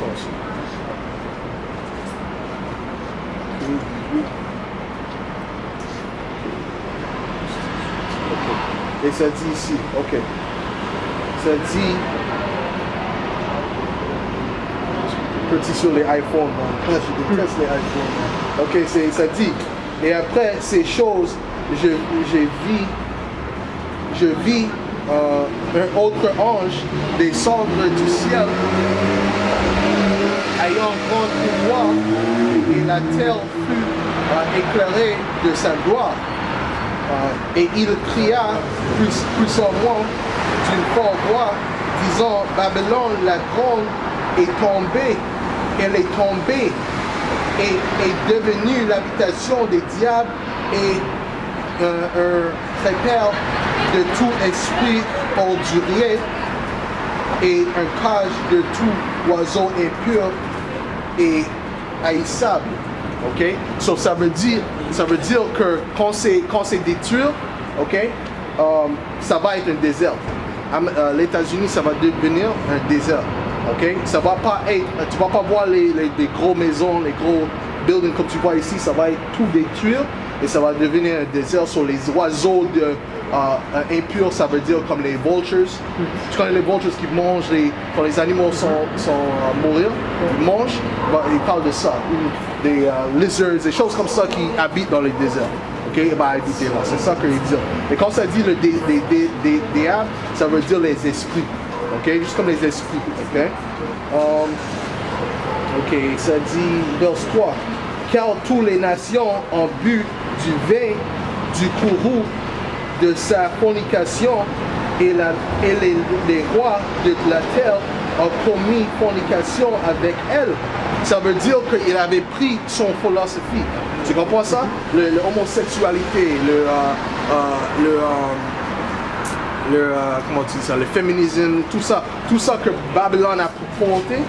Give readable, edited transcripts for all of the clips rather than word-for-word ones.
14. Ok. Et ça dit ici, ok. Ça dit... Petit sur les iPhones, je déteste les iPhones. Ok, ça dit. Et après ces choses, je vis un autre ange descendre du ciel, ayant grand pouvoir, et la terre fut éclairée de sa gloire. Et il cria puissamment d'une forte voix, disant, Babylone la grande est tombée, elle est tombée et est devenue l'habitation des diables et un trépère de tout esprit ordurier et un cage de tout oiseau impur et haïssable. Ok? So, ça veut dire que quand c'est détruit, ok, ça va être un désert. Les États-Unis, ça va devenir un désert. Ok? Ça va pas être, tu vas pas voir les gros maisons, les gros buildings comme tu vois ici, ça va être tout détruit et ça va devenir un désert sur les oiseaux impurs, ça veut dire comme les vultures. Tu connais les vultures qui mangent quand les animaux sont mourir, ils mangent, ils parlent de ça. Des lizards, des choses comme ça qui habitent dans les déserts. Ok, il va habiter là, c'est ça qu'il dit. Et quand ça dit des diables, ça veut dire les esprits. Ok, juste comme les esprits. Ok, ok, ça dit, verse 3. Car toutes les nations ont bu du vin du courroux de sa fornication et les rois de la terre ont commis fornication avec elle. Ça veut dire qu'il avait pris son philosophie. Tu comprends ça? L'homosexualité, comment tu dis ça? Le féminisme, tout ça que Babylone a proposé,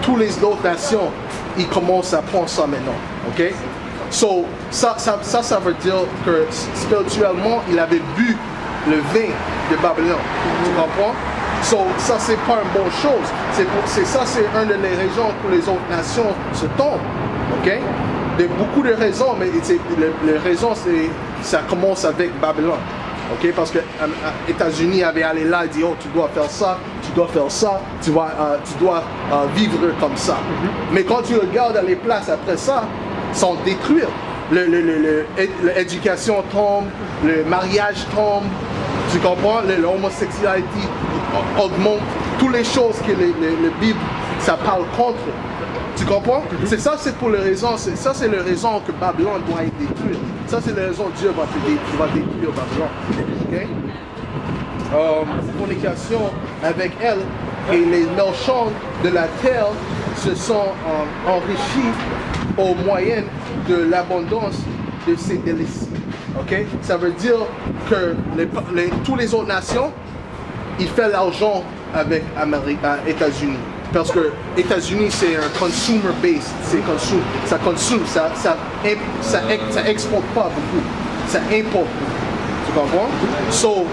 toutes les autres nations, ils commencent à prendre ça maintenant. Ok? So, ça veut dire que spirituellement, il avait bu le vin de Babylone. Tu comprends? So, ça, c'est pas une bonne chose. C'est une des raisons pour les autres nations se tombent. Ok? De beaucoup de raisons, mais les raisons, ça commence avec Babylone. Ok? Parce que les États-Unis avaient allé là et dit, oh, tu dois faire ça, tu dois vivre comme ça. Mais quand tu regardes les places après ça, sont détruites. L'éducation tombe, le mariage tombe, tu comprends? L'homosexualité augmente, toutes les choses que la Bible, ça parle contre. Tu comprends? C'est ça, c'est pour les raisons, ça c'est la raison que Babylone doit être détruite. Ça c'est la raison que Dieu va détruire Babylone. Ok? Fornication avec elle et les marchands de la terre se sont enrichis au moyen de l'abondance de ces délices. Ok? Ça veut dire que toutes les autres nations, ils font l'argent avec les États-Unis. Parce que les États-Unis, c'est un consumer base. Ça consomme, ça exporte pas beaucoup. Ça importe beaucoup. Tu comprends? So,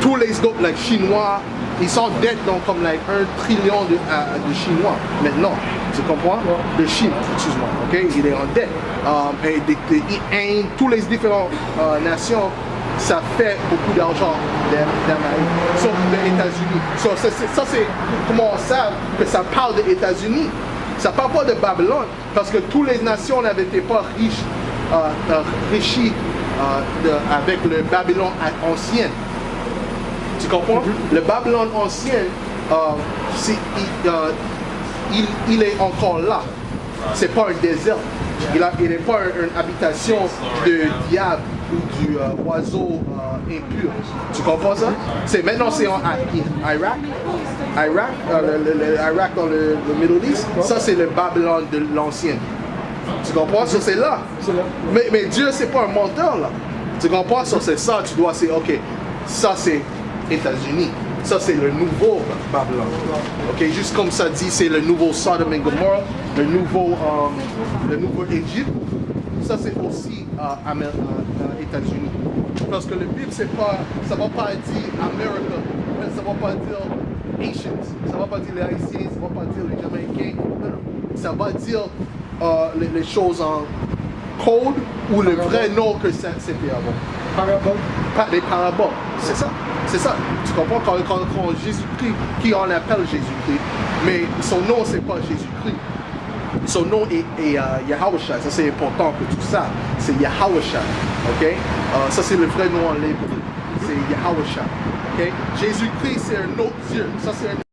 tous les autres, like Chinois, ils sont en dette donc comme like 1 trillion de Chinois maintenant. Tu comprends? De Chine, excuse-moi. Ok? Il est en dette. Et tous les différentes nations, ça fait beaucoup d'argent d'Amérique, sauf les États-Unis. So, ça c'est comment on sait que ça parle des États-Unis. Ça parle pas de Babylone, parce que toutes les nations n'étaient pas richies avec le Babylone ancien. Tu comprends? Le Babylone ancien, il est encore là. C'est pas un désert. Il n'est pas une habitation de diable ou du oiseau impur. Tu comprends ça? Maintenant c'est en Irak. Irak dans le Middle East. Ça c'est le Babylone de l'ancien. Tu comprends? Ça c'est là. Mais Dieu c'est pas un menteur là. Tu comprends? Ça c'est ça. Tu dois dire ok. Ça c'est États-Unis. Ça c'est le nouveau Babylone. Ok, juste comme ça dit, c'est le nouveau Sodom et Gomorrah, le nouveau Égypte. Ça c'est aussi États-Unis. Parce que le Bible c'est pas, ça va pas dire America, ça va pas dire Haitians, ça va pas dire les Haïtiens, ça va pas dire les Jamaïcains, ça va dire les choses en code ou le vrai nom que c'était avant. Parabole. Les paraboles, c'est ça. C'est ça. Tu comprends quand Jésus-Christ, qui en appelle Jésus-Christ, mais son nom c'est pas Jésus-Christ. Son nom est Yahawashai. Ça c'est important que tout ça. C'est Yahawashai. Ok? Ça c'est le vrai nom en hébreu. C'est Yahawashai. Ok? Jésus-Christ c'est un autre Dieu. Ça c'est un